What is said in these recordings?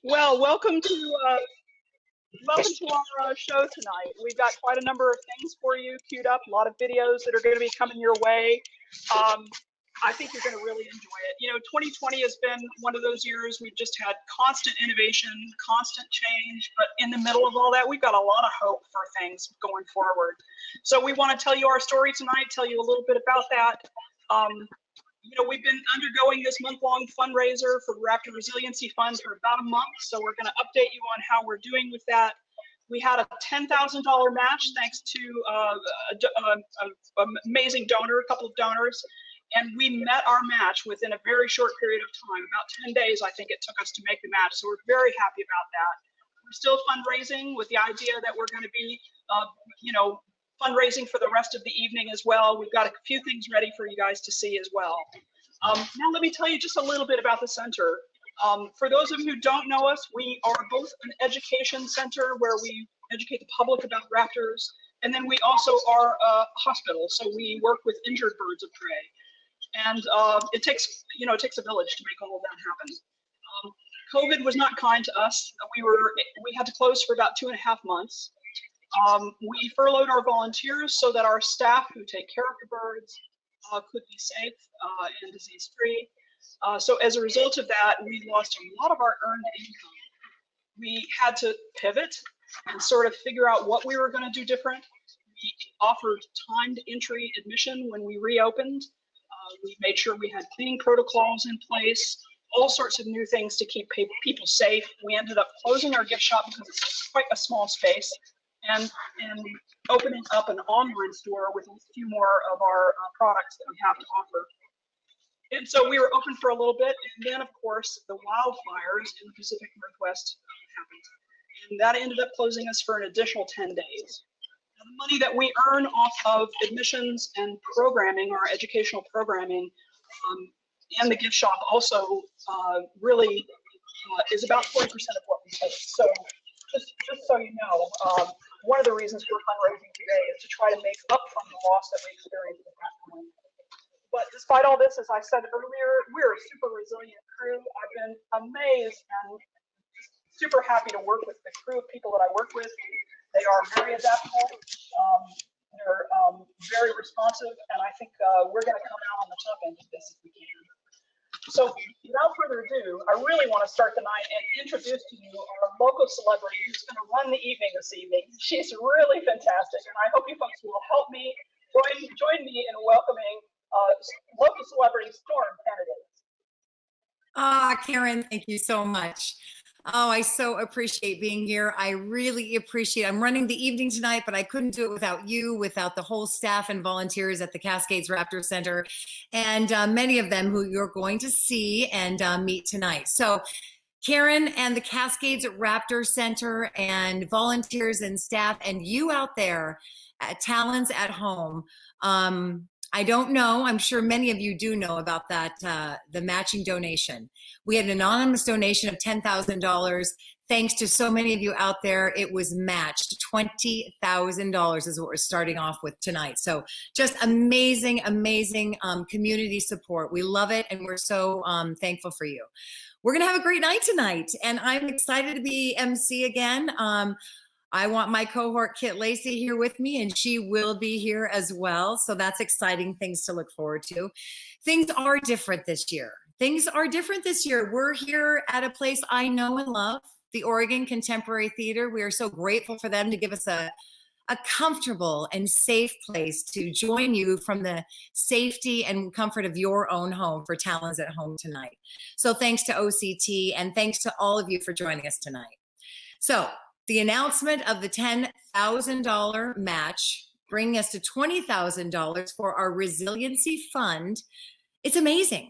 Well, welcome to our show tonight. We've got quite a number of things for you queued up, a lot of videos that are going to be coming your way. I think you're going to really enjoy it. You know, 2020 has been one of those years we've just had constant innovation, constant change, but in the middle of all that, we've got a lot of hope for things going forward. So we want to tell you our story tonight, tell you a little bit about that. You know, we've been undergoing this month-long fundraiser for Raptor Resiliency Fund for about a month, so we're going to update you on how we're doing with that. We had a $10,000 match thanks to an amazing donor, a couple of donors, and we met our match within a very short period of time. About 10 days, I think it took us to make the match, so we're very happy about that. We're still fundraising with the idea that we're going to be, you know, fundraising for the rest of the evening as well. We've got a few things ready for you guys to see as well. Now let me tell you just a little bit about the center. For those of you who don't know us, we are both an education center where we educate the public about raptors, and then we also are a hospital, so we work with injured birds of prey. And it takes a village to make all of that happen. COVID was not kind to us. We had to close for about 2.5 months. We furloughed our volunteers so that our staff who take care of the birds could be safe and disease-free. So as a result of that, we lost a lot of our earned income. We had to pivot and sort of figure out what we were going to do different. We offered timed entry admission when we reopened. We made sure we had cleaning protocols in place, all sorts of new things to keep people safe. We ended up closing our gift shop because it's quite a small space, and opening up an online store with a few more of our products that we have to offer. And so we were open for a little bit, and then of course the wildfires in the Pacific Northwest happened. And that ended up closing us for an additional 10 days. Now, the money that we earn off of admissions and programming, our educational programming, and the gift shop also really is about 40% of what we take. So just so you know, one of the reasons we're fundraising today is to try to make up from the loss that we experienced at that point. But despite all this, as I said earlier, we're a super resilient crew. I've been amazed and super happy to work with the crew of people that I work with. They are very adaptable. They're very responsive, and I think we're going to come out on the top end of this if we can. So without further ado, I really want to start the night and introduce to you our local celebrity who's going to run the evening this evening. She's really fantastic, and I hope you folks will help me join me in welcoming local celebrity Storm Kennedy. Karen, thank you so much. Oh, I so appreciate being here. I really appreciate I'm running the evening tonight, but I couldn't do it without you, without the whole staff and volunteers at the Cascades Raptor Center, and many of them who you're going to see and meet tonight. So Karen and the Cascades Raptor Center and volunteers and staff and you out there at Talons at home, I don't know, I'm sure many of you do know about that, the matching donation. We had an anonymous donation of $10,000. Thanks to so many of you out there, it was matched. $20,000 is what we're starting off with tonight. So just amazing, amazing community support. We love it, and we're so thankful for you. We're gonna have a great night tonight, and I'm excited to be MC again. I want my cohort Kit Lacy here with me, and she will be here as well. So that's exciting things to look forward to. Things are different this year. Things are different this year. We're here at a place I know and love, the Oregon Contemporary Theater. We are so grateful for them to give us a comfortable and safe place to join you from the safety and comfort of your own home for Talons at Home tonight. So thanks to OCT, and thanks to all of you for joining us tonight. So the announcement of the $10,000 match, bringing us to $20,000 for our Resiliency Fund, it's amazing.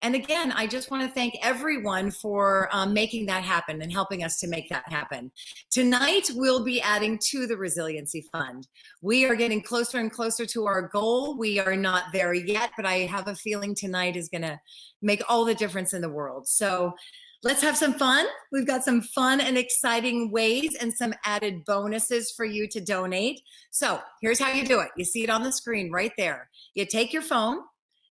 And again, I just want to thank everyone for making that happen and helping us to make that happen. Tonight, we'll be adding to the Resiliency Fund. We are getting closer and closer to our goal. We are not there yet, but I have a feeling tonight is going to make all the difference in the world. So let's have some fun. We've got some fun and exciting ways and some added bonuses for you to donate. So here's how you do it. You see it on the screen right there. You take your phone,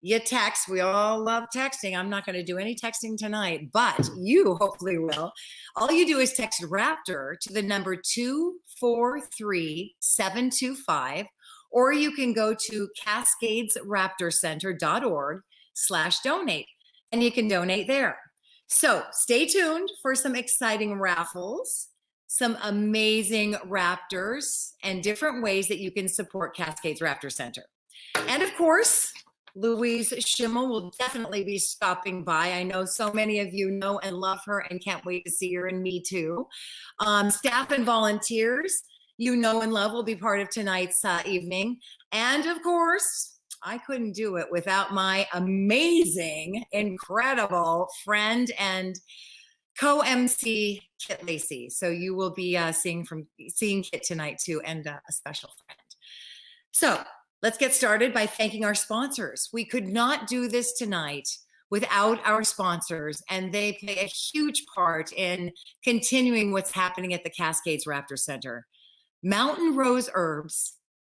you text. We all love texting. I'm not going to do any texting tonight, but you hopefully will. All you do is text Raptor to the number 243725, or you can go to cascadesraptorcenter.org/donate, and you can donate there. So stay tuned for some exciting raffles, some amazing Raptors, and different ways that you can support Cascades Raptor Center. And of course, Louise Schimmel will definitely be stopping by. I know so many of you know and love her and can't wait to see her, and me too. Staff and volunteers you know and love will be part of tonight's evening. And of course, I couldn't do it without my amazing, incredible friend and co-MC Kit Lacy. So you will be seeing Kit tonight too, and a special friend. So let's get started by thanking our sponsors. We could not do this tonight without our sponsors, and they play a huge part in continuing what's happening at the Cascades Raptor Center. Mountain Rose Herbs,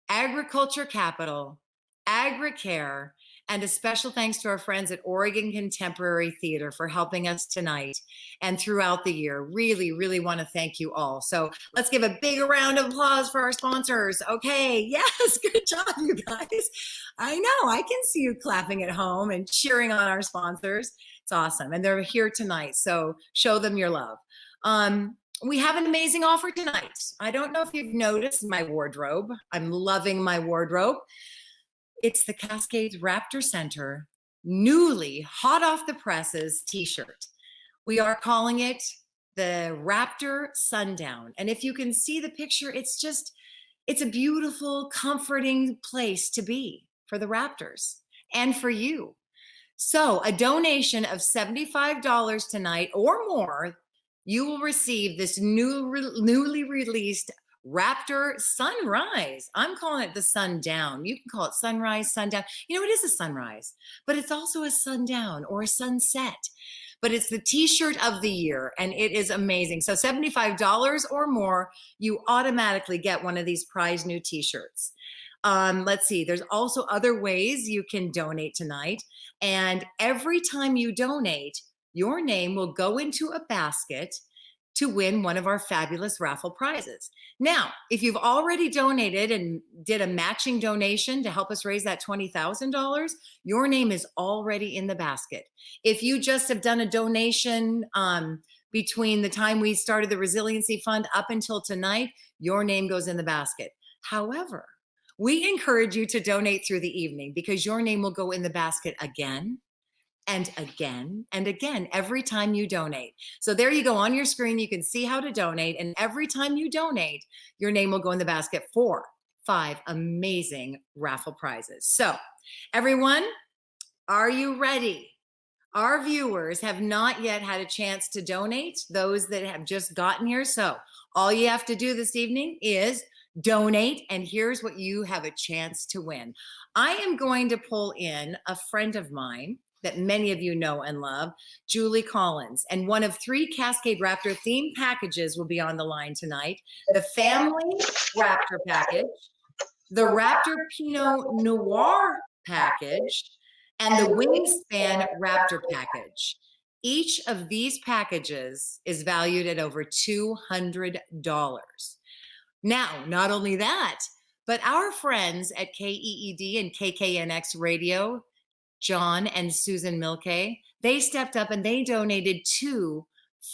Agriculture Capital, AgriCare, and a special thanks to our friends at Oregon Contemporary Theater for helping us tonight and throughout the year. Really, really want to thank you all. So let's give a big round of applause for our sponsors. Okay, yes, good job, you guys. I know, I can see you clapping at home and cheering on our sponsors. It's awesome, and they're here tonight, so show them your love. We have an amazing offer tonight. I don't know if you've noticed my wardrobe. I'm loving my wardrobe. It's the Cascades Raptor Center newly hot off the presses t-shirt. We are calling it the Raptor Sundown. And if you can see the picture, it's a beautiful, comforting place to be for the Raptors and for you. So a donation of $75 tonight or more, you will receive this newly released Raptor Sunrise. I'm calling it the Sundown. You can call it sunrise, sundown. You know, it is a sunrise, but it's also a sundown or a sunset. But it's the t-shirt of the year, and it is amazing. So $75 or more, you automatically get one of these prize new t-shirts. Let's see, there's also other ways you can donate tonight. And every time you donate, your name will go into a basket to win one of our fabulous raffle prizes. Now, if you've already donated and did a matching donation to help us raise that $20,000, your name is already in the basket. If you just have done a donation between the time we started the Resiliency Fund up until tonight, your name goes in the basket. However, we encourage you to donate through the evening because your name will go in the basket again and again and again every time you donate. So there you go on your screen. You can see how to donate. And every time you donate, your name will go in the basket for 5 amazing raffle prizes. So everyone, are you ready? Our viewers have not yet had a chance to donate, those that have just gotten here. So all you have to do this evening is donate, and here's what you have a chance to win. I am going to pull in a friend of mine that many of you know and love, Julie Collins. And one of 3 Cascade Raptor themed packages will be on the line tonight. The Family Raptor package, the Raptor Pinot Noir package, and the Wingspan Raptor package. Each of these packages is valued at over $200. Now, not only that, but our friends at KEED and KKNX Radio, John and Susan Milke, they stepped up and they donated 2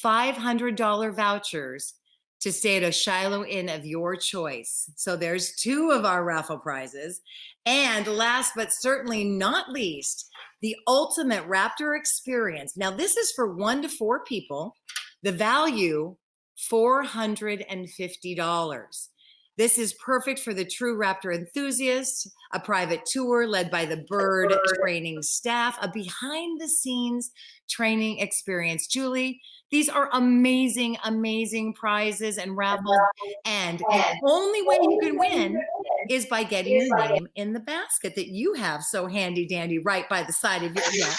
$500 vouchers to stay at a Shiloh Inn of your choice. So there's 2 of our raffle prizes. And last but certainly not least, the ultimate Raptor experience. Now this is for 1 to 4 people. The value, $450. This is perfect for the true Raptor enthusiast, a private tour led by the bird training staff, a behind the scenes training experience. Julie, these are amazing, amazing prizes and raffles. And the only way you can win is by getting your name in the basket that you have so handy dandy right by the side of your head.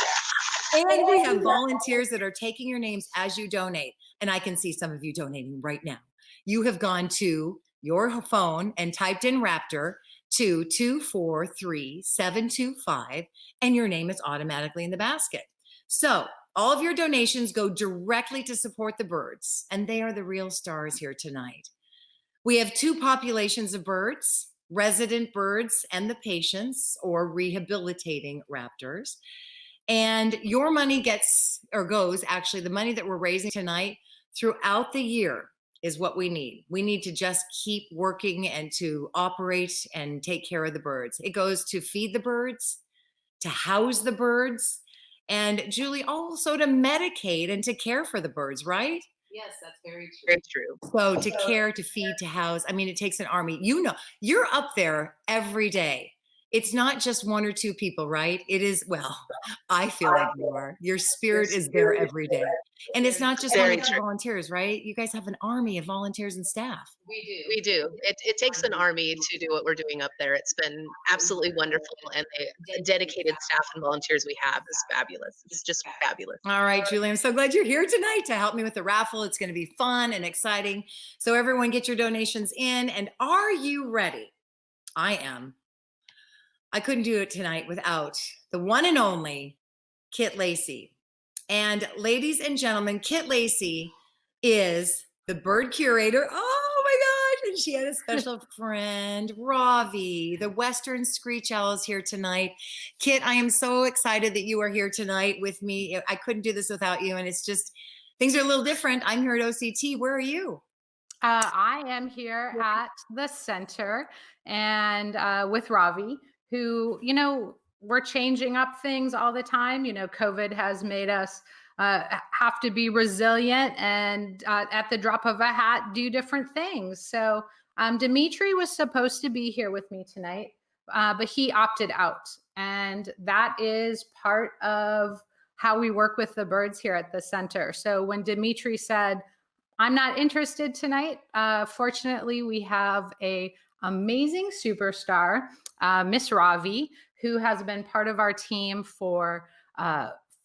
And we have volunteers that are taking your names as you donate. And I can see some of you donating right now. You have gone to your phone and typed in Raptor, to 243-725, and your name is automatically in the basket. So all of your donations go directly to support the birds, and they are the real stars here tonight. We have two populations of birds, resident birds and the patients or rehabilitating raptors. And your money goes, actually, the money that we're raising tonight throughout the year is what we need. We need to just keep working and to operate and take care of the birds. It goes to feed the birds, to house the birds, and Julie, also to medicate and to care for the birds, right? Yes, that's very true. Very true. So to care, to feed, to house, I mean, it takes an army. You know, you're up there every day. It's not just one or two people, right? It is, well, I feel like you are. Your spirit is there every day. And it's not just one or two volunteers, right? You guys have an army of volunteers and staff. We do. It takes an army to do what we're doing up there. It's been absolutely wonderful. And the dedicated staff and volunteers we have is fabulous. It's just fabulous. All right, Julie, I'm so glad you're here tonight to help me with the raffle. It's going to be fun and exciting. So everyone get your donations in. And are you ready? I am. I couldn't do it tonight without the one and only Kit Lacy. And ladies and gentlemen, Kit Lacy is the bird curator. Oh my gosh. And she had a special friend, Ravi, the Western screech owl is here tonight. Kit, I am so excited that you are here tonight with me. I couldn't do this without you. And it's just, things are a little different. I'm here at OCT. Where are you? I am here at the center and with Ravi, who, you know, we're changing up things all the time. You know, COVID has made us have to be resilient and at the drop of a hat, do different things. So Dimitri was supposed to be here with me tonight, but he opted out. And that is part of how we work with the birds here at the center. So when Dimitri said, I'm not interested tonight, fortunately, we have a amazing superstar, Miss Ravi, who has been part of our team for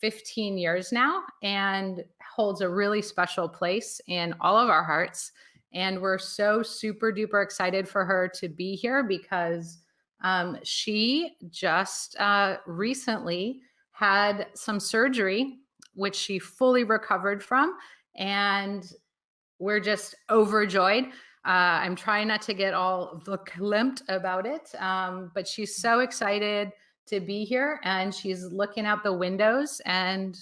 15 years now and holds a really special place in all of our hearts. And we're so super duper excited for her to be here because she just recently had some surgery, which she fully recovered from. And we're just overjoyed. I'm trying not to get all verklempt about it, but she's so excited to be here and she's looking out the windows and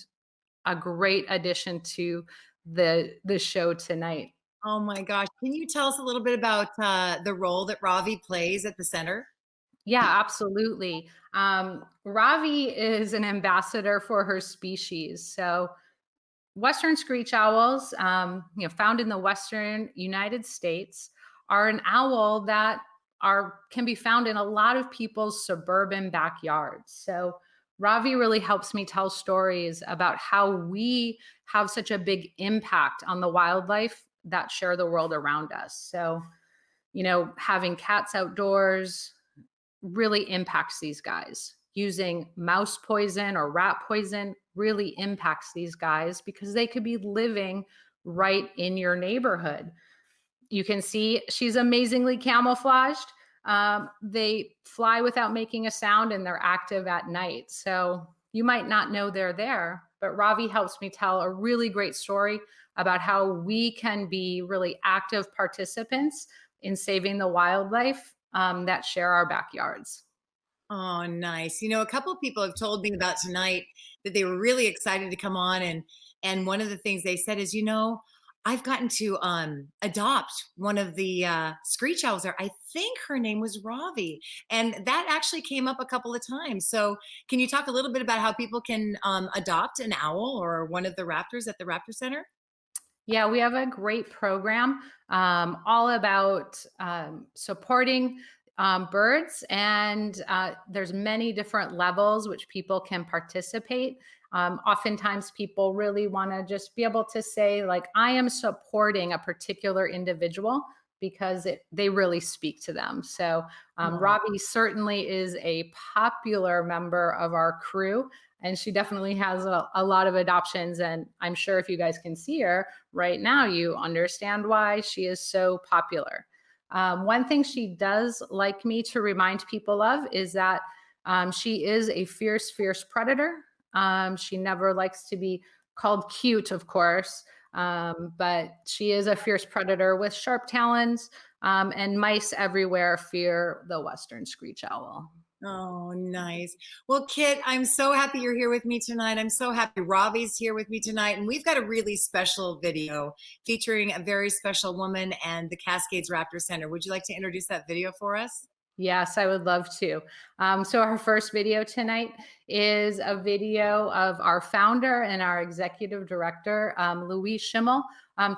a great addition to the show tonight. Oh my gosh. Can you tell us a little bit about the role that Ravi plays at the center? Yeah, absolutely. Ravi is an ambassador for her species. So Western screech owls, found in the Western United States, are an owl that can be found in a lot of people's suburban backyards. So Ravi really helps me tell stories about how we have such a big impact on the wildlife that share the world around us. So, you know, having cats outdoors really impacts these guys. Using mouse poison or rat poison really impacts these guys because they could be living right in your neighborhood. You can see she's amazingly camouflaged. They fly without making a sound and they're active at night. So you might not know they're there, but Ravi helps me tell a really great story about how we can be really active participants in saving the wildlife that share our backyards. Oh, nice. You know, a couple of people have told me about tonight that they were really excited to come on. And one of the things they said is, you know, I've gotten to adopt one of the screech owls there. I think her name was Ravi. And that actually came up a couple of times. So can you talk a little bit about how people can adopt an owl or one of the raptors at the Raptor Center? Yeah, we have a great program all about supporting birds, and there's many different levels which people can participate. Oftentimes people really want to just be able to say, like, I am supporting a particular individual because they really speak to them. So Ravi certainly is a popular member of our crew, and she definitely has a lot of adoptions. And I'm sure if you guys can see her right now, you understand why she is so popular. One thing she does like me to remind people of is that she is a fierce, fierce predator. She never likes to be called cute, of course, but she is a fierce predator with sharp talons, and mice everywhere fear the western screech owl. Oh, nice. Well, Kit, I'm so happy you're here with me tonight. I'm so happy Ravi's here with me tonight. And we've got a really special video featuring a very special woman and the Cascades Raptor Center. Would you like to introduce that video for us? Yes, I would love to. So our first video tonight is a video of our founder and our executive director, Louise Schimmel,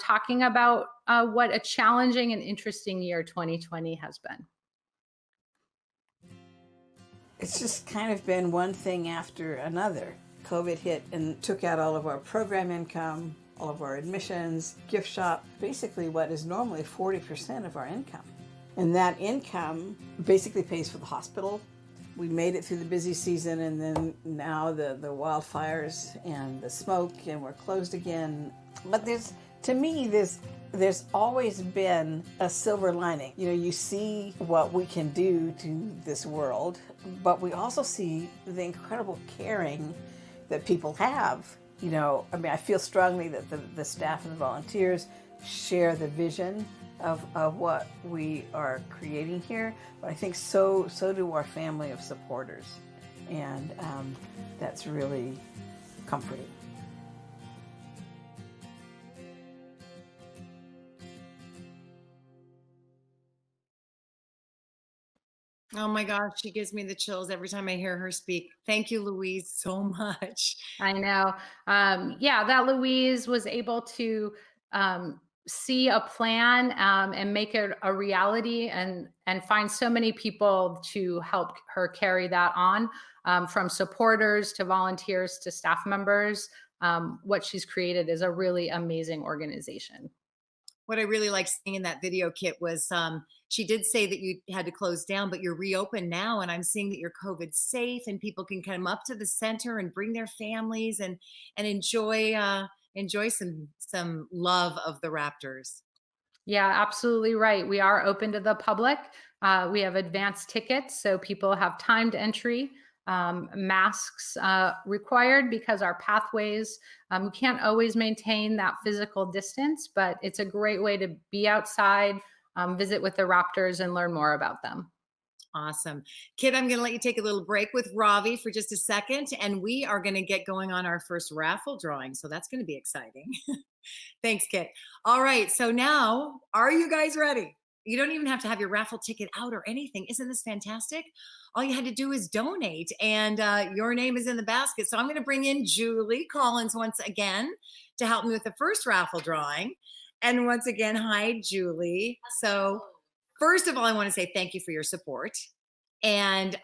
talking about what a challenging and interesting year 2020 has been. It's just kind of been one thing after another. COVID hit and took out all of our program income, all of our admissions, gift shop, basically what is normally 40% of our income. And that income basically pays for the hospital. We made it through the busy season, and then now the wildfires and the smoke, and we're closed again. But to me, there's always been a silver lining. You know, you see what we can do to this world, but we also see the incredible caring that people have. You know, I mean, I feel strongly that the staff and the volunteers share the vision of what we are creating here, but I think so do our family of supporters, and that's really comforting. Oh my gosh, she gives me the chills every time I hear her speak. Thank you, Louise, so much. I know. Yeah, that Louise was able to see a plan and make it a reality, and find so many people to help her carry that on, from supporters to volunteers to staff members. What she's created is a really amazing organization. What I really like seeing in that video, Kit, was she did say that you had to close down, but you're reopened now, and I'm seeing that you're COVID safe, and people can come up to the center and bring their families and enjoy some love of the Raptors. Yeah, absolutely right. We are open to the public. We have advanced tickets, so people have timed entry. Masks required because our pathways, we can't always maintain that physical distance, but it's a great way to be outside, visit with the Raptors, and learn more about them. Awesome. Kit, I'm going to let you take a little break with Ravi for just a second, and we are going to get going on our first raffle drawing. So that's going to be exciting. Thanks, Kit. All right. So now, are you guys ready? You don't even have to have your raffle ticket out or anything. Isn't this fantastic? All you had to do is donate, and your name is in the basket. So I'm going to bring in Julie Collins once again to help me with the first raffle drawing. And once again, hi, Julie. So first of all, I want to say thank you for your support. And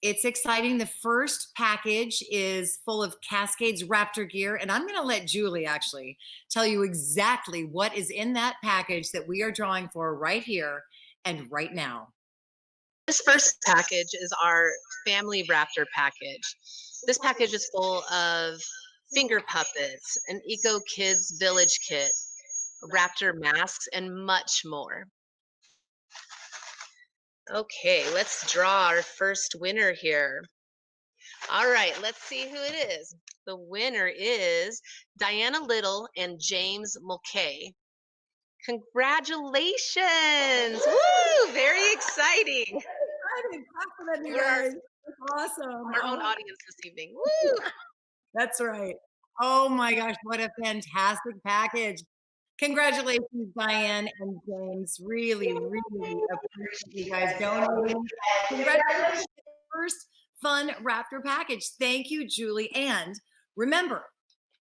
it's exciting. The first package is full of Cascades Raptor gear. And I'm going to let Julie actually tell you exactly what is in that package that we are drawing for right here and right now. This first package is our family Raptor package. This package is full of finger puppets, an Eco Kids Village kit, Raptor masks, and much more. Okay, let's draw our first winner here. All right, let's see who it is. The winner is Diana Little and James Mulcahy. Congratulations! Woo! Very exciting. Awesome. Our own audience this evening. Woo! That's right. Oh my gosh, what a fantastic package. Congratulations, Diane and James. Really, really appreciate you guys donating. Congratulations on the first fun Raptor package. Thank you, Julie. And remember,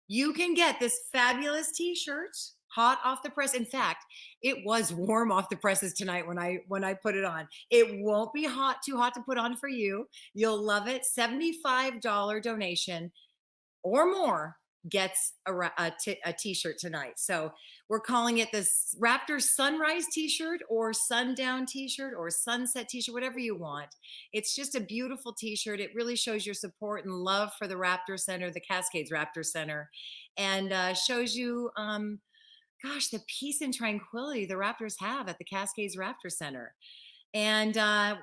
you can get this fabulous t-shirt hot off the press. In fact, it was warm off the presses tonight when I put it on. It won't be too hot to put on for you. You'll love it. $75 donation or more gets a t-shirt tonight. So we're calling it this Raptor Sunrise t-shirt or Sundown t-shirt or Sunset t-shirt, whatever you want. It's just a beautiful t-shirt. It really shows your support and love for the Raptor Center, the Cascades Raptor Center, and shows you gosh, the peace and tranquility the Raptors have at the Cascades Raptor Center. And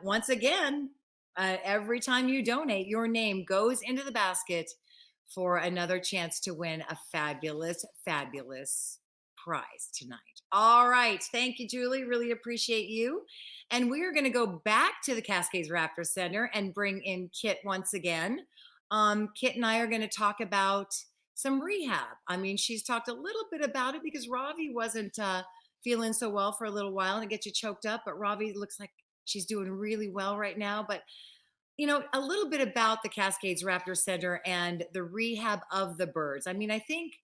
once again, every time you donate, your name goes into the basket for another chance to win a fabulous, fabulous prize tonight. All right. Thank you, Julie. Really appreciate you. And we are going to go back to the Cascades Raptor Center and bring in Kit once again. Kit and I are going to talk about some rehab. I mean, she's talked a little bit about it because Ravi wasn't feeling so well for a little while and it gets you choked up, but Ravi looks like she's doing really well right now. But you know, a little bit about the Cascades Raptor Center and the rehab of the birds. I mean, I think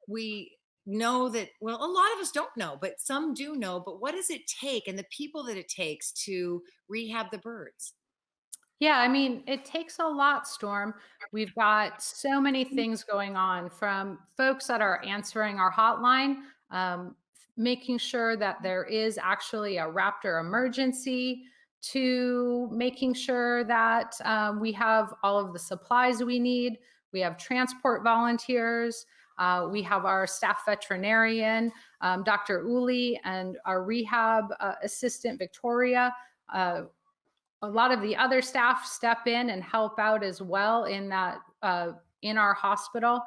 we know that, well, a lot of us don't know, but some do know. But what does it take and the people that it takes to rehab the birds? Yeah, I mean, it takes a lot, Storm. We've got so many things going on, from folks that are answering our hotline, making sure that there is actually a Raptor emergency, to making sure that we have all of the supplies we need. We have transport volunteers. We have our staff veterinarian, Dr. Uli, and our rehab assistant, Victoria. A lot of the other staff step in and help out as well in that in our hospital.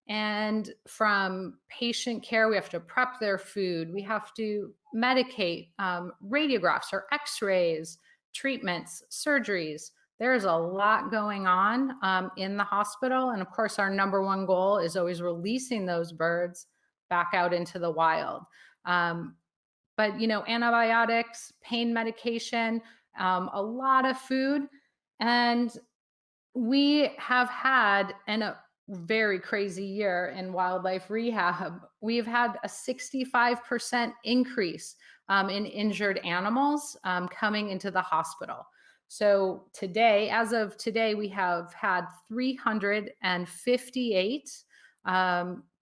And from patient care, we have to prep their food, we have to medicate, radiographs or x-rays, treatments, surgeries. There's a lot going on in the hospital. And of course, our number one goal is always releasing those birds back out into the wild. But, you know, antibiotics, pain medication, a lot of food. And we have had a very crazy year in wildlife rehab. We've had a 65% increase in injured animals coming into the hospital. So today, as of today, we have had 358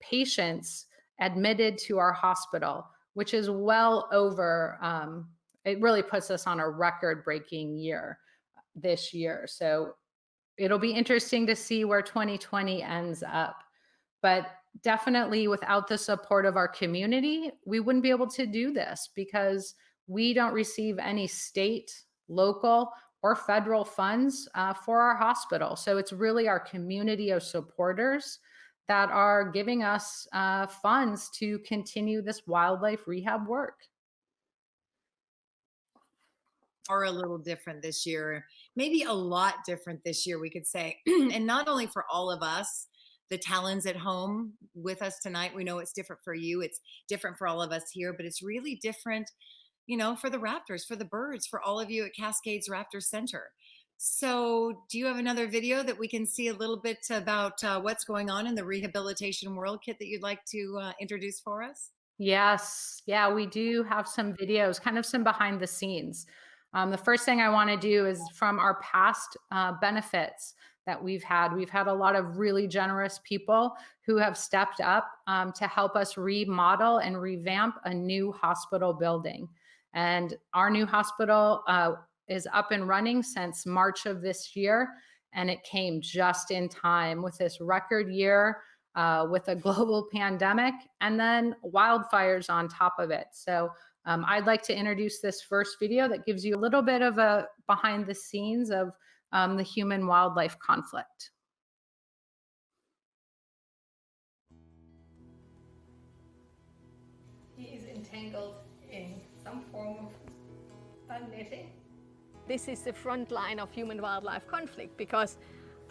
patients admitted to our hospital, which is well over, it really puts us on a record-breaking year this year. So it'll be interesting to see where 2020 ends up. But definitely without the support of our community, we wouldn't be able to do this, because we don't receive any state, local, or federal funds for our hospital. So it's really our community of supporters that are giving us funds to continue this wildlife rehab work. Are a little different this year, maybe a lot different this year, we could say. And not only for all of us, the Talons at home with us tonight, we know it's different for you, it's different for all of us here, but it's really different, you know, for the Raptors, for the birds, for all of you at Cascades Raptor Center. So do you have another video that we can see a little bit about what's going on in the rehabilitation world, Kit, that you'd like to introduce for us? Yes, yeah, we do have some videos, kind of some behind the scenes. The first thing I want to do is from our past benefits that we've had a lot of really generous people who have stepped up to help us remodel and revamp a new hospital building. And our new hospital is up and running since March of this year. And it came just in time with this record year, with a global pandemic, and then wildfires on top of it. So I'd like to introduce this first video that gives you a little bit of a behind the scenes of the human-wildlife conflict. He is entangled in some form of netting. This is the front line of human-wildlife conflict, because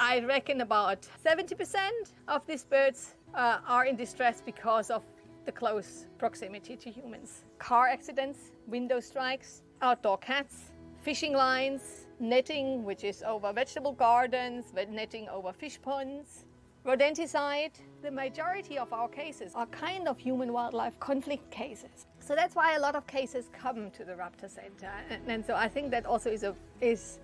I reckon about 70% of these birds are in distress because of the close proximity to humans. Car accidents, window strikes, outdoor cats, fishing lines, netting, which is over vegetable gardens, netting over fish ponds, rodenticide. The majority of our cases are kind of human-wildlife conflict cases. So that's why a lot of cases come to the Raptor Center. And so I think that also is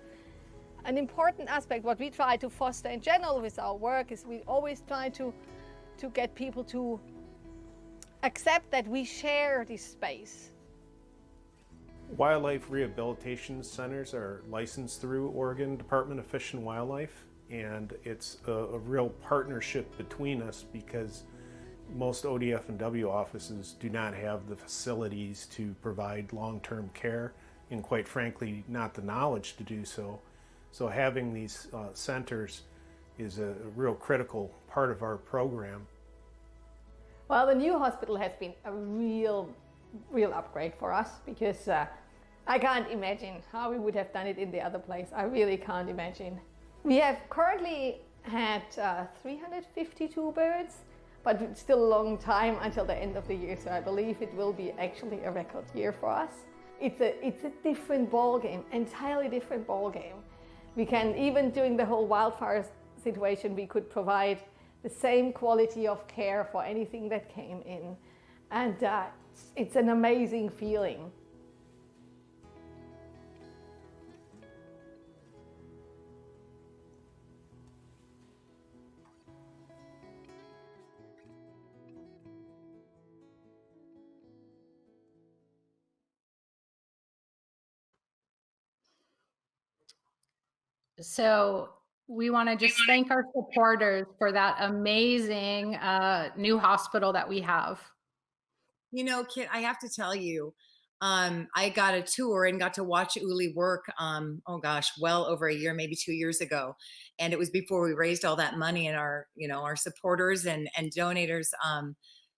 an important aspect. What we try to foster in general with our work is we always try to get people to accept that we share this space. Wildlife rehabilitation centers are licensed through Oregon Department of Fish and Wildlife, and it's a real partnership between us, because most ODF and W offices do not have the facilities to provide long-term care, and quite frankly, not the knowledge to do so. So having these centers is a real critical part of our program. Well, the new hospital has been a real upgrade for us, because I can't imagine how we would have done it in the other place. I really can't imagine. We have currently had 352 birds, but it's still a long time until the end of the year, so I believe it will be actually a record year for us. It's a different ball game, entirely different ball game. We can, even during the whole wildfire situation, we could provide the same quality of care for anything that came in, and it's an amazing feeling. So we want to just thank our supporters for that amazing new hospital that we have. You know, Kit, I have to tell you, I got a tour and got to watch Uli work, oh gosh, well over a year, maybe 2 years ago. And it was before we raised all that money, and our, you know, our supporters and donators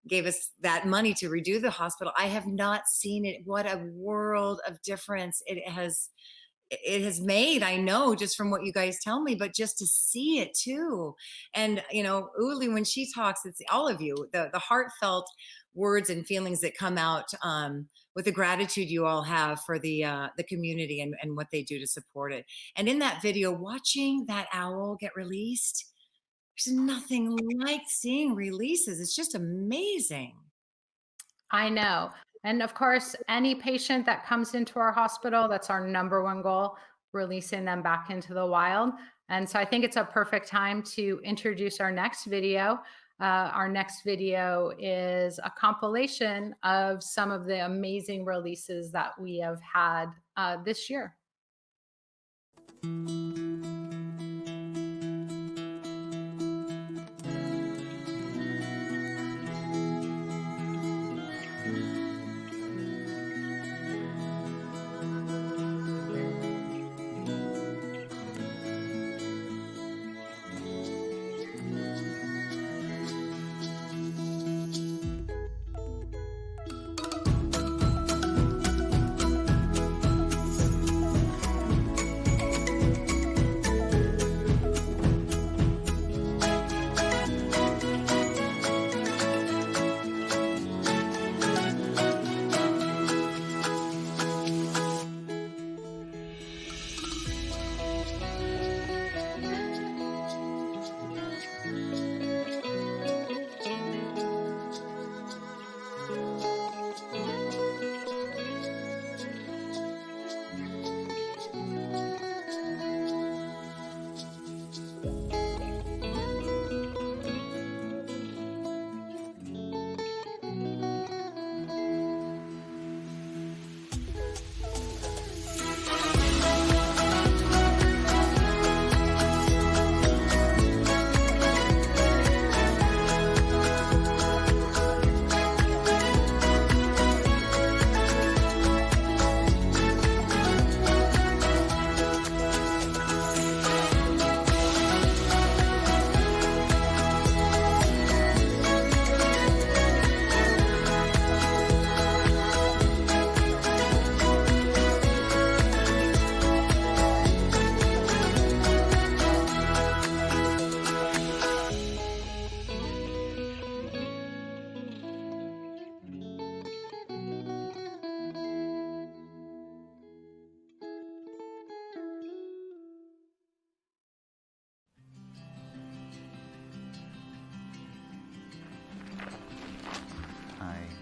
gave us that money to redo the hospital. I have not seen it. What a world of difference it has made, I know, just from what you guys tell me, but just to see it too. And, you know, Uli, when she talks, it's all of you, the heartfelt words and feelings that come out with the gratitude you all have for the community and what they do to support it. And in that video, watching that owl get released, there's nothing like seeing releases. It's just amazing. I know. And of course, any patient that comes into our hospital, that's our #1 goal, releasing them back into the wild. And so I think it's a perfect time to introduce our next video. Our next video is a compilation of some of the amazing releases that we have had this year.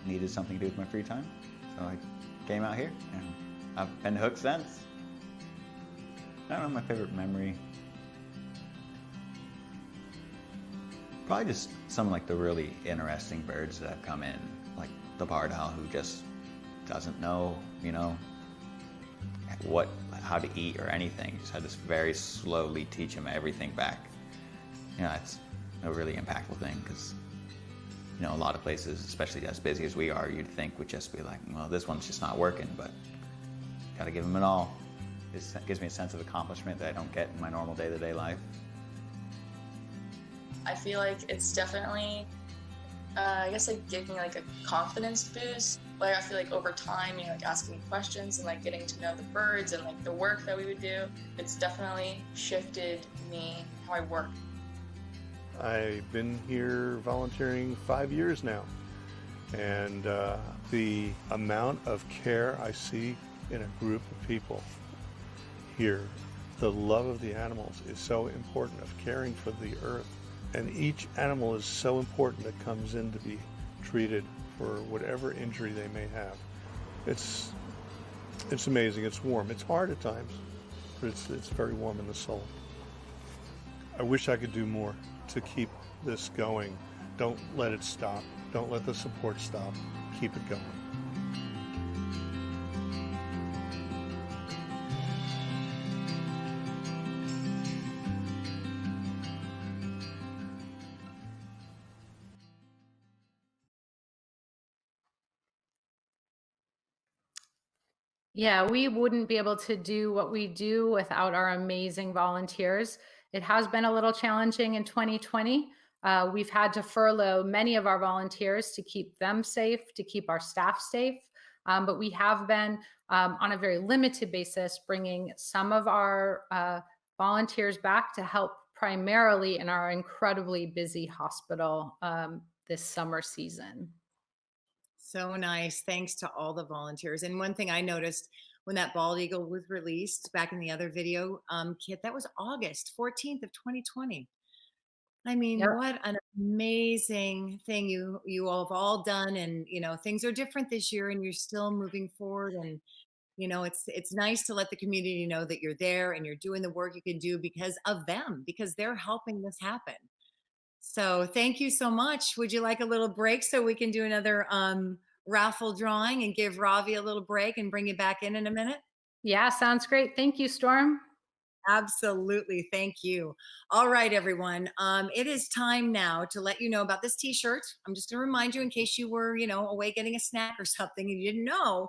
Needed something to do with my free time, so I came out here, and I've been hooked since. I don't know, my favorite memory, probably just some like the really interesting birds that have come in, like the barred owl who just doesn't know, you know, how to eat or anything. Just had to very slowly teach him everything back. You know, it's a really impactful thing, because You know, a lot of places, especially as busy as we are, you'd think would just be like, well, this one's just not working, but gotta give them it all. It gives me a sense of accomplishment that I don't get in my normal day-to-day life. I feel like it's definitely, I guess like giving like a confidence boost. Like I feel like over time, you know, like asking questions and like getting to know the birds and like the work that we would do, it's definitely shifted me, how I work. I've been here volunteering 5 years now, and the amount of care I see in a group of people here, the love of the animals is so important, of caring for the earth. And each animal is so important that comes in to be treated for whatever injury they may have. It's amazing. It's warm. It's hard at times, but it's very warm in the soul. I wish I could do more to keep this going. Don't let it stop. Don't let the support stop. Keep it going. Yeah, we wouldn't be able to do what we do without our amazing volunteers. It has been a little challenging in 2020. We've had to furlough many of our volunteers to keep them safe, to keep our staff safe. But we have been, on a very limited basis, bringing some of our volunteers back to help primarily in our incredibly busy hospital this summer season. So nice. Thanks to all the volunteers. And one thing I noticed when that bald eagle was released back in the other video, Kit, that was August 14th of 2020. I mean, Yep. what an amazing thing you all have all done. And, you know, things are different this year and you're still moving forward. And, you know, it's nice to let the community know that you're there and you're doing the work you can do because of them, because they're helping this happen. So thank you so much. Would you like a little break so we can do another raffle drawing and give Ravi a little break and bring you back in a minute? Yeah, sounds great. Thank you, Storm. Absolutely. Thank you. All right, everyone. It is time now to let you know about this t-shirt. I'm just going to remind you in case you were, you know, away getting a snack or something and you didn't know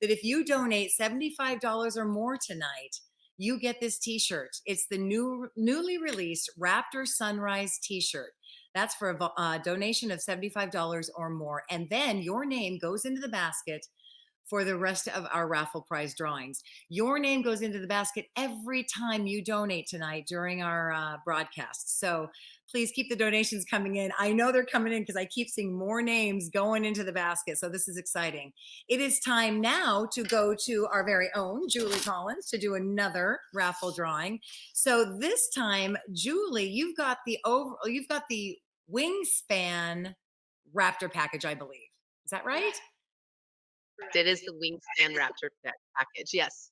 that if you donate $75 or more tonight, you get this t-shirt. It's the newly released Raptor Sunrise t-shirt. That's for a donation of $75 or more. And then your name goes into the basket for the rest of our raffle prize drawings. Your name goes into the basket every time you donate tonight during our broadcast. So please keep the donations coming in. I know they're coming in because I keep seeing more names going into the basket. So this is exciting. It is time now to go to our very own Julie Collins to do another raffle drawing. So this time, Julie, you've got the Wingspan Raptor package, I believe. Is that right? It is the Wingspan Raptor package, yes.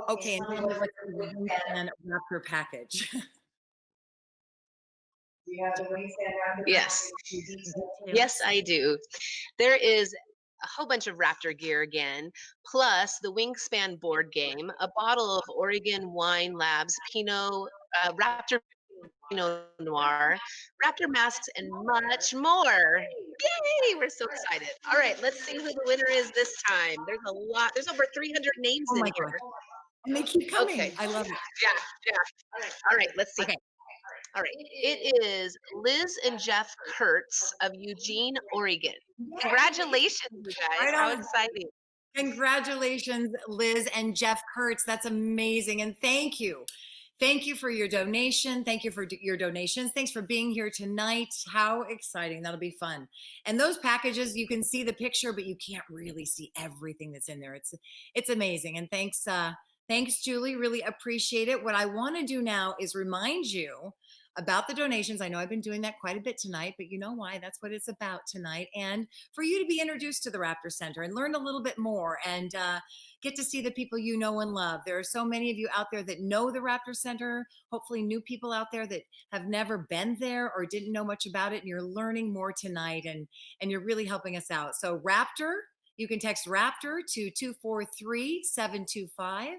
Okay, and then what's the Wingspan Raptor package? Do you have the Wingspan Raptor? Yes. Yes, I do. There is a whole bunch of Raptor gear again, plus the Wingspan board game, a bottle of Oregon Wine Labs Raptor Pinot Noir, Raptor masks, and much more. Yay! We're so excited. All right, let's see who the winner is this time. There's a lot. There's over 300 names in here. God. And they keep coming. Okay. I love it. Yeah. All right, let's see. Okay. All right, it is Liz and Jeff Kurtz of Eugene, Oregon. Congratulations, you guys. Right How on. exciting. Congratulations, Liz and Jeff Kurtz. That's amazing. And thank you. Thank you for your donation. Thank you for your donations. Thanks for being here tonight. How exciting. That'll be fun. And those packages, you can see the picture, but you can't really see everything that's in there. It's amazing. And thanks, Julie. Really appreciate it. What I want to do now is remind you about the donations. I know I've been doing that quite a bit tonight, but you know why? That's what it's about tonight. And for you to be introduced to the Raptor Center and learn a little bit more and get to see the people you know and love. There are so many of you out there that know the Raptor Center, hopefully new people out there that have never been there or didn't know much about it, and you're learning more tonight, and you're really helping us out. So Raptor, you can text Raptor to 243-725.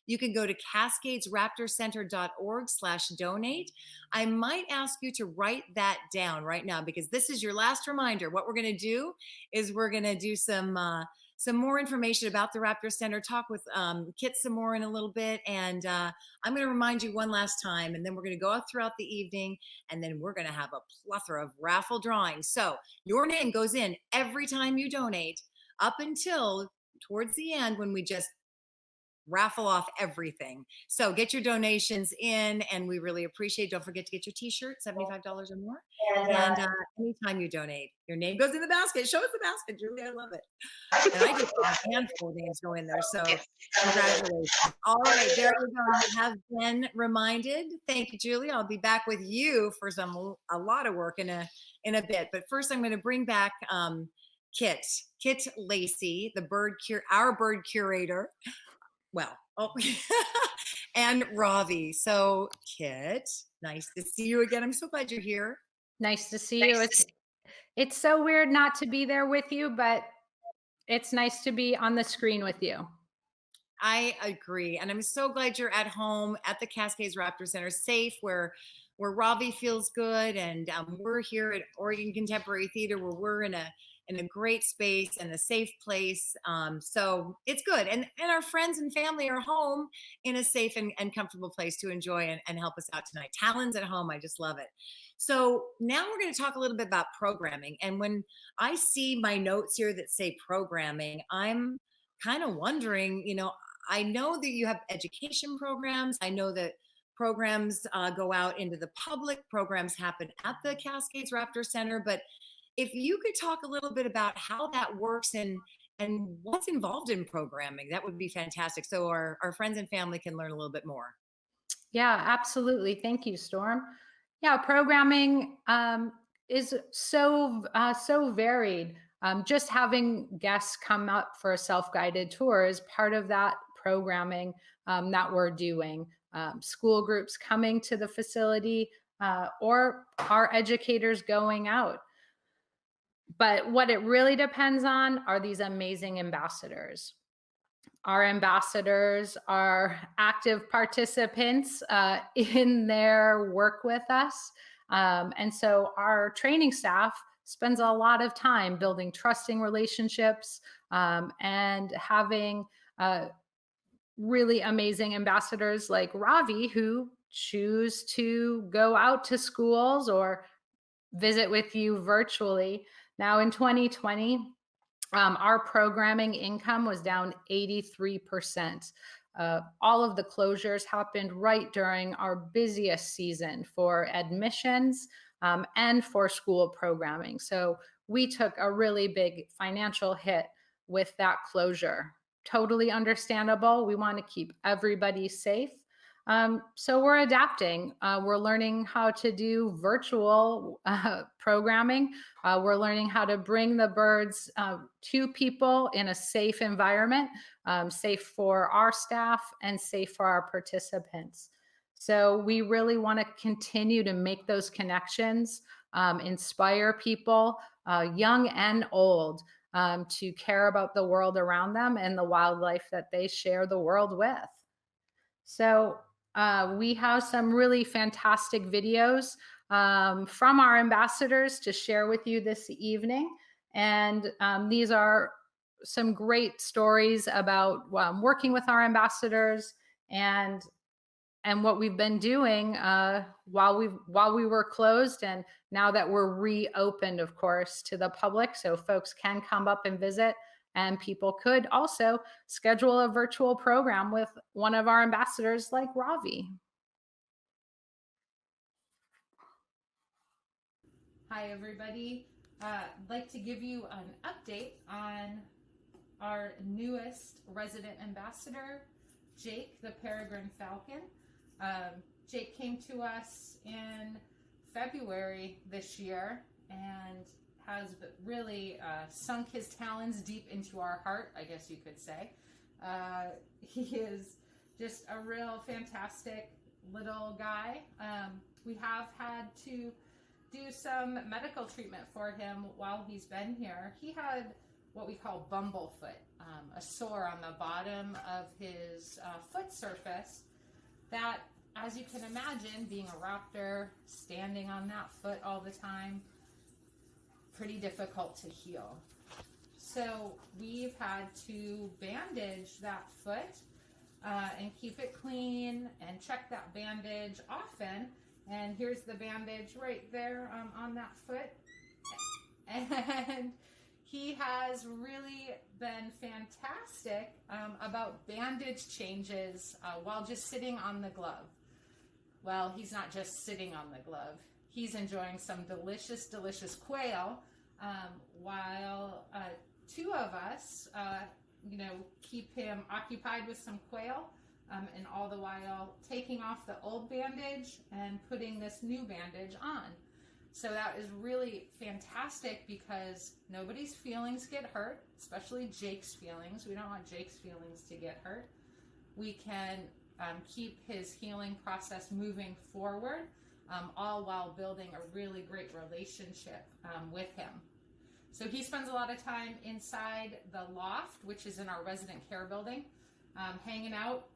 you can go to cascadesraptorcenter.org/donate. I might ask you to write that down right now, because this is your last reminder. What we're going to do is we're going to do some more information about the Raptor Center, talk with Kit some more in a little bit. And I'm going to remind you one last time, and then we're going to go out throughout the evening, and then we're going to have a plethora of raffle drawings. So your name goes in every time you donate up until towards the end, when we just raffle off everything. So get your donations in, and we really appreciate. Don't forget to get your t-shirt, $75 or more. And anytime you donate, your name goes in the basket. Show us the basket, Julie. I love it. And I just saw a handful of names go in there. So congratulations. All right, there you go. You have been reminded. Thank you, Julie. I'll be back with you for a lot of work in a bit. But first, I'm going to bring back Kit Lacy, our bird curator. Well, and Ravi. So Kit, nice to see you again. I'm so glad you're here. Nice to see you. It's so weird not to be there with you, but it's nice to be on the screen with you. I agree. And I'm so glad you're at home at the Cascades Raptor Center, safe, where Ravi feels good. And we're here at Oregon Contemporary Theater, where we're in a great space and a safe place. So it's good. And our friends and family are home in a safe and comfortable place to enjoy and help us out tonight. Talons at home. I just love it. So now we're going to talk a little bit about programming. And when I see my notes here that say programming, I'm kind of wondering, I know that you have education programs. I know that programs go out into the public. Programs happen at the Cascades Raptor Center. But if you could talk a little bit about how that works and what's involved in programming, that would be fantastic. So our friends and family can learn a little bit more. Yeah, absolutely. Thank you, Storm. Yeah, programming is so varied. Just having guests come up for a self-guided tour is part of that programming that we're doing. School groups coming to the facility or our educators going out. But what it really depends on are these amazing ambassadors. Our ambassadors are active participants in their work with us. And so our training staff spends a lot of time building trusting relationships and having really amazing ambassadors like Ravi, who choose to go out to schools or visit with you virtually. Now in 2020, our programming income was down 83%. All of the closures happened right during our busiest season for admissions and for school programming. So we took a really big financial hit with that closure. Totally understandable. We want to keep everybody safe. So we're adapting. We're learning how to do virtual programming. We're learning how to bring the birds to people in a safe environment, safe for our staff and safe for our participants. So we really want to continue to make those connections, inspire people, young and old, to care about the world around them and the wildlife that they share the world with. So we have some really fantastic videos from our ambassadors to share with you this evening. And these are some great stories about working with our ambassadors and what we've been doing while we were closed, and now that we're reopened, of course, to the public, so folks can come up and visit. And people could also schedule a virtual program with one of our ambassadors like Ravi. Hi, everybody. I'd like to give you an update on our newest resident ambassador, Jake, the peregrine falcon. Jake came to us in February this year and has really sunk his talons deep into our heart, I guess you could say. He is just a real fantastic little guy. We have had to do some medical treatment for him while he's been here. He had what we call bumblefoot, a sore on the bottom of his foot surface that, as you can imagine, being a raptor, standing on that foot all the time, pretty difficult to heal. So we've had to bandage that foot and keep it clean and check that bandage often. And here's the bandage right there on that foot. And he has really been fantastic about bandage changes while just sitting on the glove. Well, he's not just sitting on the glove. He's enjoying some delicious, delicious quail while two of us, keep him occupied with some quail and all the while taking off the old bandage and putting this new bandage on. So that is really fantastic because nobody's feelings get hurt, especially Jake's feelings. We don't want Jake's feelings to get hurt. We can keep his healing process moving forward, all while building a really great relationship with him. So he spends a lot of time inside the loft, which is in our resident care building, hanging out,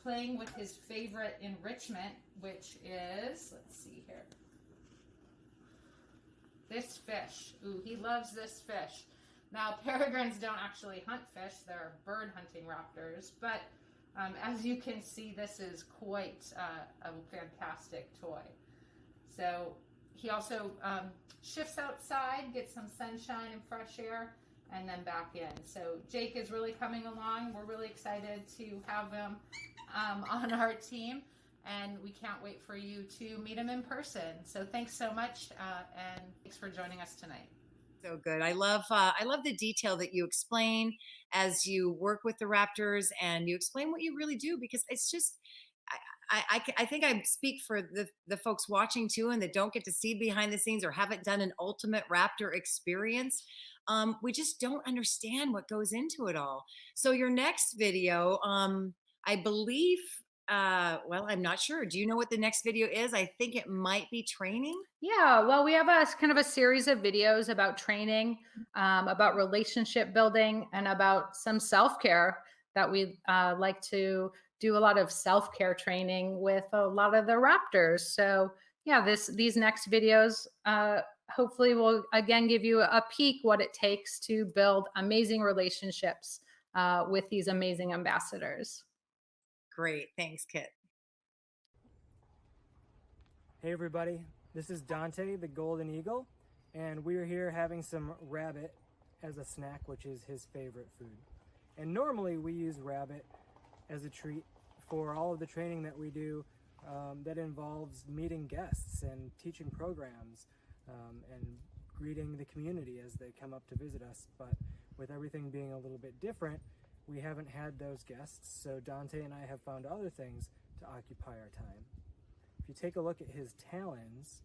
playing with his favorite enrichment, which is, let's see here, this fish. Ooh, he loves this fish. Now, peregrines don't actually hunt fish. They're bird hunting raptors. But as you can see, this is quite a fantastic toy. So he also shifts outside, gets some sunshine and fresh air, and then back in. So Jake is really coming along. We're really excited to have him on our team. And we can't wait for you to meet him in person. So thanks so much, and thanks for joining us tonight. So good. I love the detail that you explain as you work with the Raptors, and you explain what you really do, because it's just, I think I speak for the folks watching too, and that don't get to see behind the scenes or haven't done an ultimate Raptor experience. We just don't understand what goes into it all. So your next video, I believe, well, I'm not sure. Do you know what the next video is? I think it might be training. Yeah, well, we have a kind of a series of videos about training, about relationship building, and about some self-care that we like to do a lot of self-care training with a lot of the Raptors. So yeah, these next videos hopefully will again give you a peek what it takes to build amazing relationships with these amazing ambassadors. Great. Thanks, Kit. Hey, everybody. This is Dante, the Golden Eagle, and we're here having some rabbit as a snack, which is his favorite food. And normally we use rabbit as a treat for all of the training that we do that involves meeting guests and teaching programs and greeting the community as they come up to visit us. But with everything being a little bit different, we haven't had those guests, so Dante and I have found other things to occupy our time. If you take a look at his talons,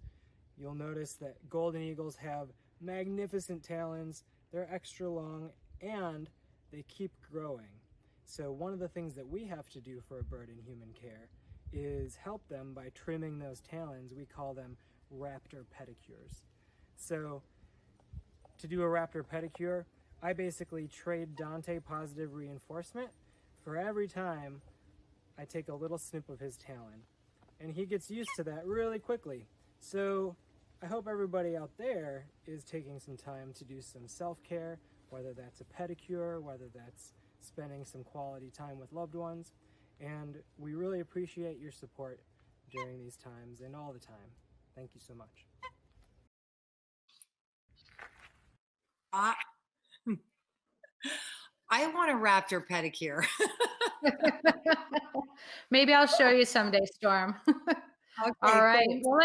you'll notice that golden eagles have magnificent talons. They're extra long and they keep growing. So one of the things that we have to do for a bird in human care is help them by trimming those talons. We call them raptor pedicures. So to do a raptor pedicure, I basically trade Dante positive reinforcement for every time I take a little snip of his talon. And he gets used to that really quickly. So I hope everybody out there is taking some time to do some self-care, whether that's a pedicure, whether that's spending some quality time with loved ones. And we really appreciate your support during these times and all the time. Thank you so much. I want a raptor pedicure. Maybe I'll show you someday, Storm. Okay, All right. thanks. Well,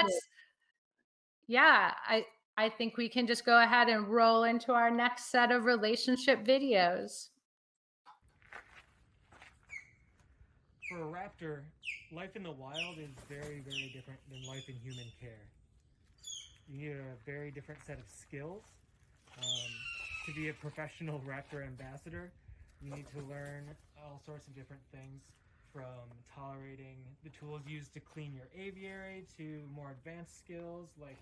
I think we can just go ahead and roll into our next set of relationship videos. For a raptor, life in the wild is very, very different than life in human care. You need a very different set of skills. To be a professional raptor ambassador, you need to learn all sorts of different things, from tolerating the tools used to clean your aviary to more advanced skills like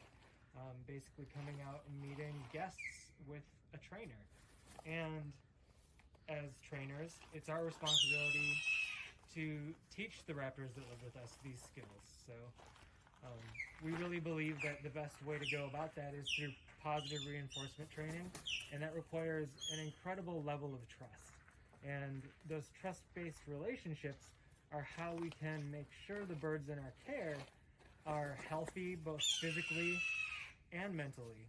basically coming out and meeting guests with a trainer. And as trainers, it's our responsibility to teach the raptors that live with us these skills. So we really believe that the best way to go about that is through positive reinforcement training, and that requires an incredible level of trust. And those trust-based relationships are how we can make sure the birds in our care are healthy, both physically and mentally.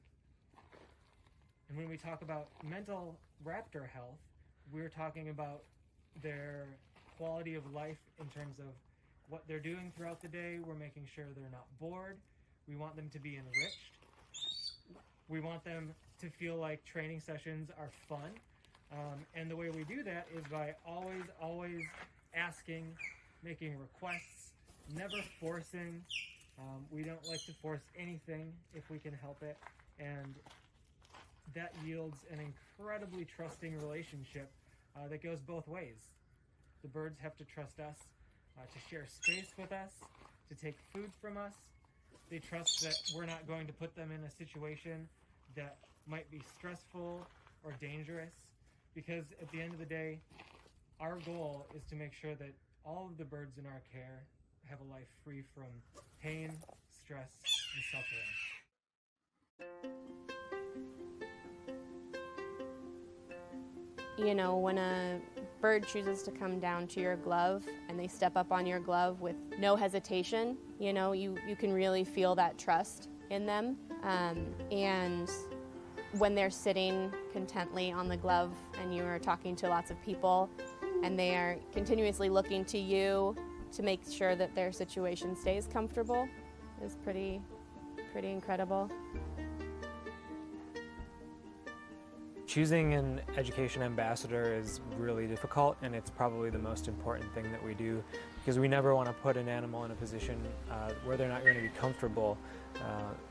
And when we talk about mental raptor health, we're talking about their quality of life in terms of what they're doing throughout the day. We're making sure they're not bored. We want them to be enriched. We want them to feel like training sessions are fun. And the way we do that is by always asking, making requests, never forcing. We don't like to force anything if we can help it. And that yields an incredibly trusting relationship that goes both ways. The birds have to trust us to share space with us, to take food from us. They trust that we're not going to put them in a situation that might be stressful or dangerous, because at the end of the day, our goal is to make sure that all of the birds in our care have a life free from pain, stress, and suffering. You know, when a bird chooses to come down to your glove and they step up on your glove with no hesitation, you know, you can really feel that trust in them. And when they're sitting contently on the glove and you are talking to lots of people and they are continuously looking to you to make sure that their situation stays comfortable, is pretty incredible. Choosing an education ambassador is really difficult, and it's probably the most important thing that we do, because we never want to put an animal in a position where they're not going to be comfortable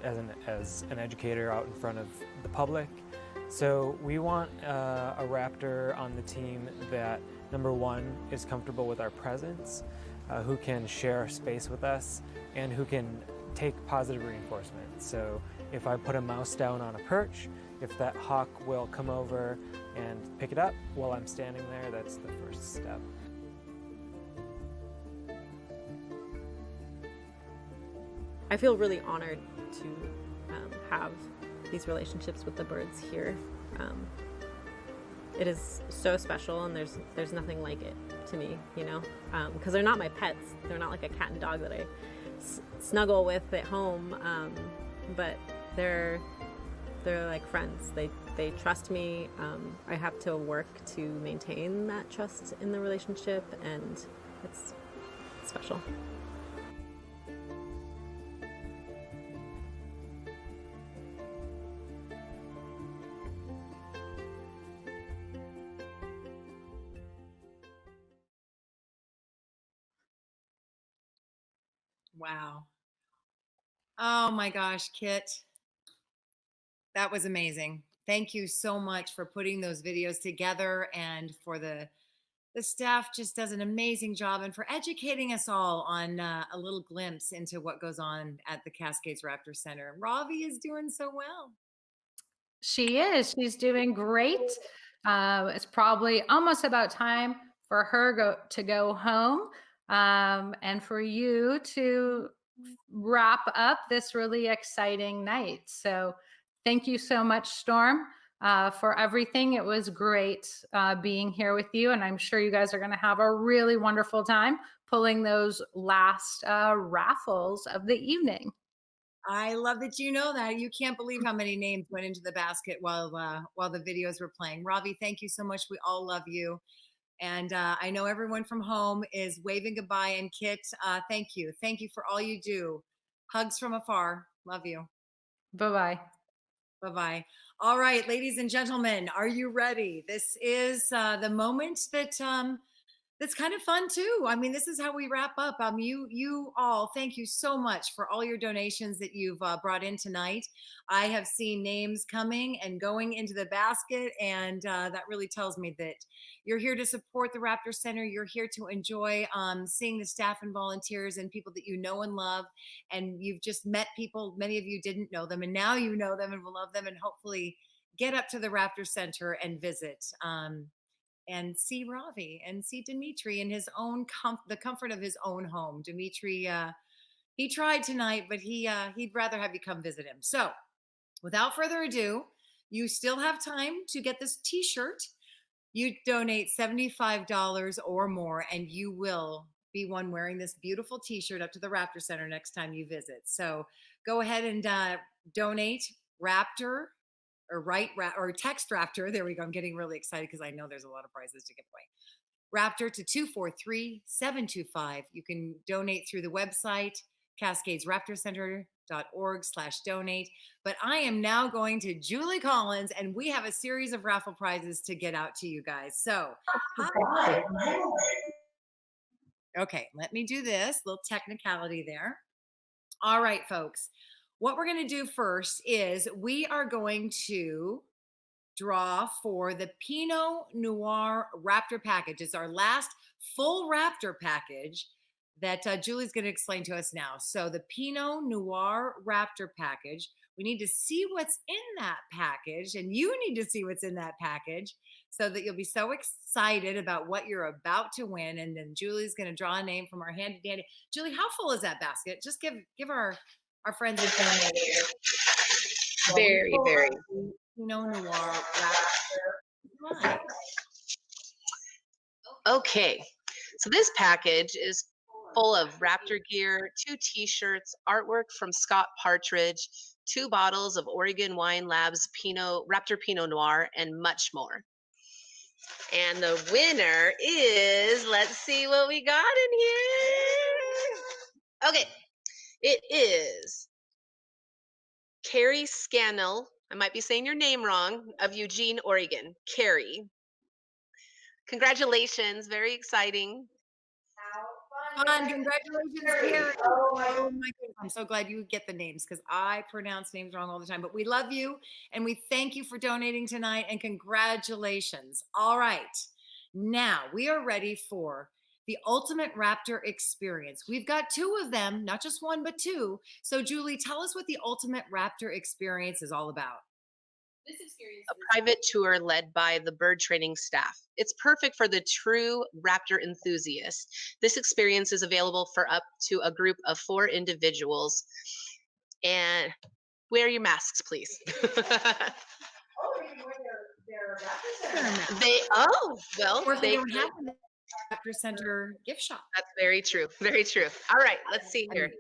as an educator out in front of the public. So we want a raptor on the team that, number one, is comfortable with our presence, who can share space with us, and who can take positive reinforcement. So if I put a mouse down on a perch, if that hawk will come over and pick it up while I'm standing there, that's the first step. I feel really honored to have these relationships with the birds here. It is so special, and there's nothing like it to me, you know, because they're not my pets. They're not like a cat and dog that I snuggle with at home, but they're like friends. They trust me. I have to work to maintain that trust in the relationship, and it's special. Wow. Oh my gosh, Kit. That was amazing. Thank you so much for putting those videos together, and for the staff just does an amazing job, and for educating us all on a little glimpse into what goes on at the Cascades Raptor Center. Ravi is doing so well. She is. She's doing great. It's probably almost about time for her to go home, and for you to wrap up this really exciting night. So thank you so much, Storm, for everything. It was great being here with you, and I'm sure you guys are going to have a really wonderful time pulling those last raffles of the evening. I love that you know that. You can't believe how many names went into the basket while the videos were playing. Ravi, thank you so much. We all love you. And I know everyone from home is waving goodbye. And Kit, thank you. Thank you for all you do. Hugs from afar. Love you. Bye-bye. Bye-bye. All right, ladies and gentlemen, are you ready? This is the moment that's kind of fun too. I mean, this is how we wrap up. You all, thank you so much for all your donations that you've brought in tonight. I have seen names coming and going into the basket, and that really tells me that you're here to support the Raptor Center. You're here to enjoy seeing the staff and volunteers and people that you know and love, and you've just met people. Many of you didn't know them, and now you know them and will love them, and hopefully get up to the Raptor Center and visit and see Ravi and see Dimitri in his own the comfort of his own home. Dimitri, he tried tonight, but he'd rather have you come visit him. So without further ado, you still have time to get this t-shirt. You donate $75 or more, and you will be one wearing this beautiful t-shirt up to the Raptor Center next time you visit. So go ahead and donate Raptor or text Raptor. There we go. I'm getting really excited because I know there's a lot of prizes to give away. Raptor to 243-725. You can donate through the website, cascadesraptorcenter.org/donate. But I am now going to Julie Collins, and we have a series of raffle prizes to get out to you guys. So, hi. Okay, let me do this. Little technicality there. All right, folks. What we're going to do first is we are going to draw for the Pinot Noir Raptor package. It's our last full Raptor package that Julie's going to explain to us now. So the Pinot Noir Raptor package, we need to see what's in that package, and you need to see what's in that package so that you'll be so excited about what you're about to win. And then Julie's going to draw a name from our handy dandy. Julie, how full is that basket? Just give our friends and family. Very, very. Pinot Noir Raptor. Okay, so this package is full of Raptor gear, 2 t-shirts, artwork from Scott Partridge, 2 bottles of Oregon Wine Labs Raptor Pinot Noir, and much more. And the winner is, let's see what we got in here. Okay, it is Carrie Scannell. I might be saying your name wrong, of Eugene, Oregon. Carrie. Congratulations, very exciting. Fun. Congratulations, Carrie. Oh my goodness. I'm so glad you get the names because I pronounce names wrong all the time. But we love you and we thank you for donating tonight, and congratulations. All right. Now we are ready for the Ultimate Raptor Experience. We've got 2 of them, not just 1, but 2. So Julie, tell us what the Ultimate Raptor Experience is all about. This experience is a private tour led by the bird training staff. It's perfect for the true Raptor enthusiast. This experience is available for up to a group of 4 individuals. And wear your masks, please. They don't have the Raptor Center gift shop. That's very true. Very true. All right, let's see here.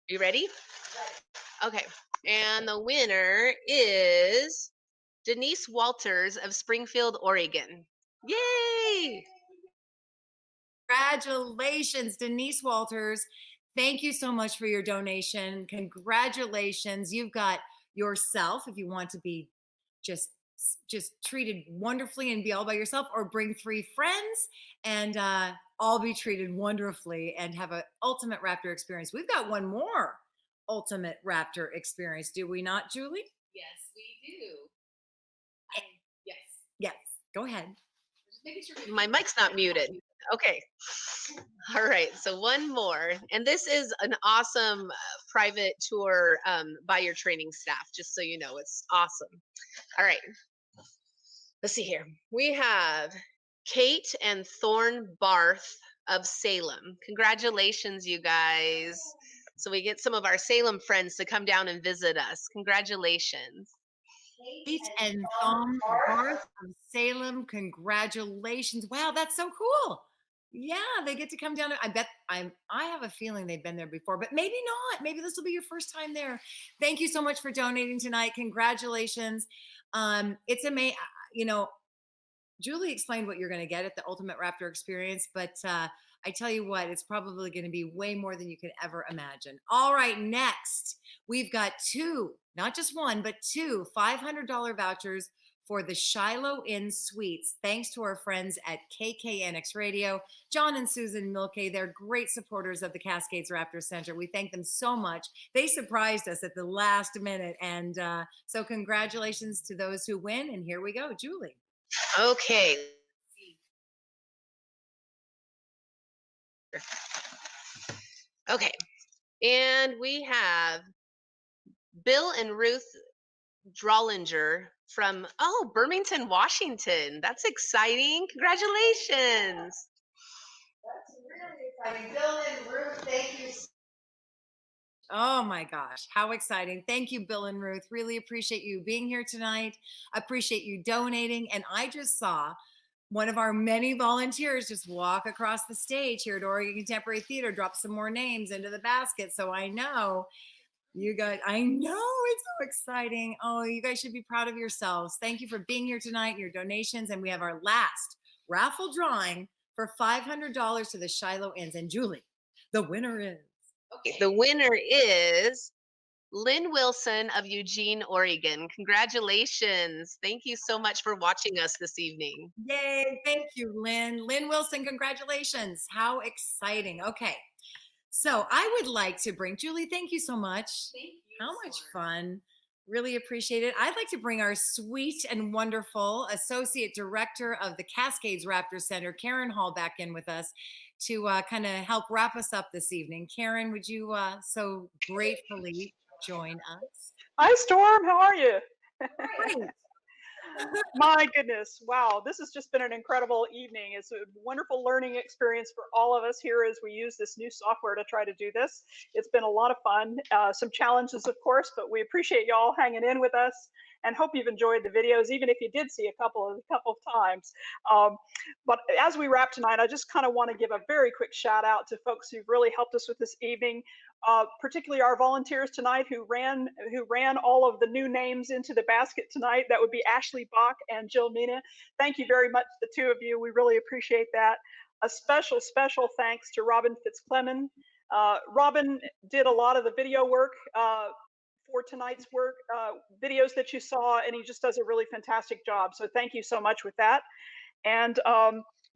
You ready? Okay. And the winner is Denise Walters of Springfield, Oregon. Yay! Congratulations, Denise Walters. Thank you so much for your donation. Congratulations. You've got yourself, if you want to be just treated wonderfully and be all by yourself, or bring 3 friends and all be treated wonderfully and have an Ultimate Raptor Experience. We've got one more Ultimate Raptor Experience, do we not, Julie? Yes, we do. Yes. Yes, go ahead. Just making sure my mic's not muted. Okay. All right, so one more. And this is an awesome private tour by your training staff, just so you know. It's awesome. All right. Let's see here. We have Kate and Thorne Barth of Salem. Congratulations, you guys. So we get some of our Salem friends to come down and visit us. Congratulations. Kate and Thorne Barth of Salem. Congratulations. Wow, that's so cool. Yeah, they get to come down. I have a feeling they've been there before, but maybe not. Maybe this will be your first time there. Thank you so much for donating tonight. Congratulations. It's amazing. You know, Julie explained what you're going to get at the Ultimate Raptor Experience, but I tell you what, it's probably going to be way more than you could ever imagine. All right, next, we've got 2, not just 1, but 2 $500 vouchers for the Shiloh Inn Suites, thanks to our friends at KKNX Radio, John and Susan Milke. They're great supporters of the Cascades Raptor Center. We thank them so much. They surprised us at the last minute, and so congratulations to those who win, and here we go, Julie. Okay. Okay, and we have Bill and Ruth Drollinger from, oh, Birmingham, Washington. That's exciting. Congratulations. That's really exciting. Bill and Ruth, thank you. Oh my gosh, how exciting. Thank you, Bill and Ruth. Really appreciate you being here tonight. Appreciate you donating. And I just saw one of our many volunteers just walk across the stage here at Oregon Contemporary Theater, drop some more names into the basket. So I know you guys, I know it's so exciting. Oh, you guys should be proud of yourselves. Thank you for being here tonight, your donations. And we have our last raffle drawing for $500 to the Shiloh Inns. And Julie, the winner is. Okay, the winner is Lynn Wilson of Eugene, Oregon. Congratulations. Thank you so much for watching us this evening. Yay, thank you, Lynn. Lynn Wilson, congratulations. How exciting. Okay, so I would like to bring, Julie, thank you so much. Thank you. How much fun. Really appreciate it. I'd like to bring our sweet and wonderful Associate Director of the Cascades Raptor Center, Karen Hall, back in with us to kind of help wrap us up this evening. Karen, would you so gratefully join us? Hi, Storm. How are you? Great. My goodness. Wow. This has just been an incredible evening. It's a wonderful learning experience for all of us here as we use this new software to try to do this. It's been a lot of fun. Some challenges, of course, but we appreciate y'all hanging in with us and hope you've enjoyed the videos, even if you did see a couple of times. But as we wrap tonight, I just kind of want to give a very quick shout out to folks who've really helped us with this evening. Particularly our volunteers tonight who ran all of the new names into the basket tonight. That would be Ashley Bach and Jill Mina. Thank you very much, the two of you. We really appreciate that. A special thanks to Robin Fitzclement. Robin did a lot of the video work for tonight's work, videos that you saw, and he just does a really fantastic job. So thank you so much with that. And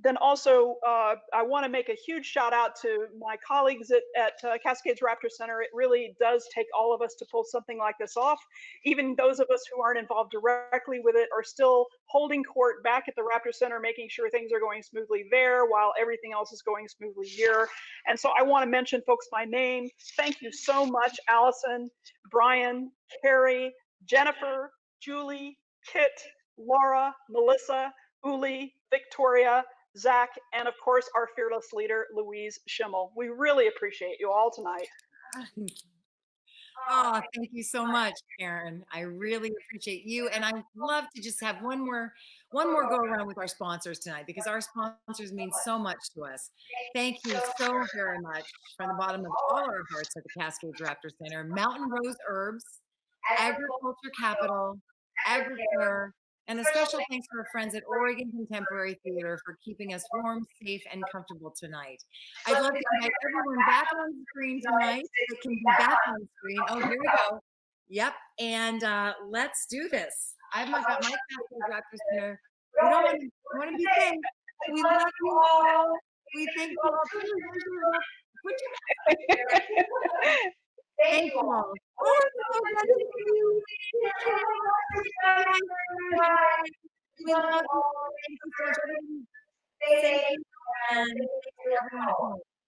then also, I want to make a huge shout out to my colleagues at Cascades Raptor Center. It really does take all of us to pull something like this off. Even those of us who aren't involved directly with it are still holding court back at the Raptor Center, making sure things are going smoothly there while everything else is going smoothly here. And so I want to mention folks by name. Thank you so much, Allison, Brian, Carrie, Jennifer, Julie, Kit, Laura, Melissa, Uli, Victoria, Zach, and of course, our fearless leader, Louise Schimmel. We really appreciate you all tonight. Oh, thank you so much, Karen. I really appreciate you. And I'd love to just have one more go around with our sponsors tonight, because our sponsors mean so much to us. Thank you so very much from the bottom of all our hearts at the Cascades Raptor Center. Mountain Rose Herbs, Agriculture Capital, AgriCare, and a special thanks to our friends at Oregon Contemporary Theater for keeping us warm, safe, and comfortable tonight. I'd love to invite everyone back on the screen tonight. They can be back on the screen. Oh, here we go. Yep. And let's do this. I've got my Cascades Raptor Center. We don't want to be safe. We love you all. We thank you all. Thank you all. We love you.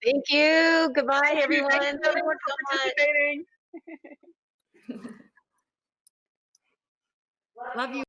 Thank you. Goodbye, everyone. Thank you, everyone, for participating. Love you.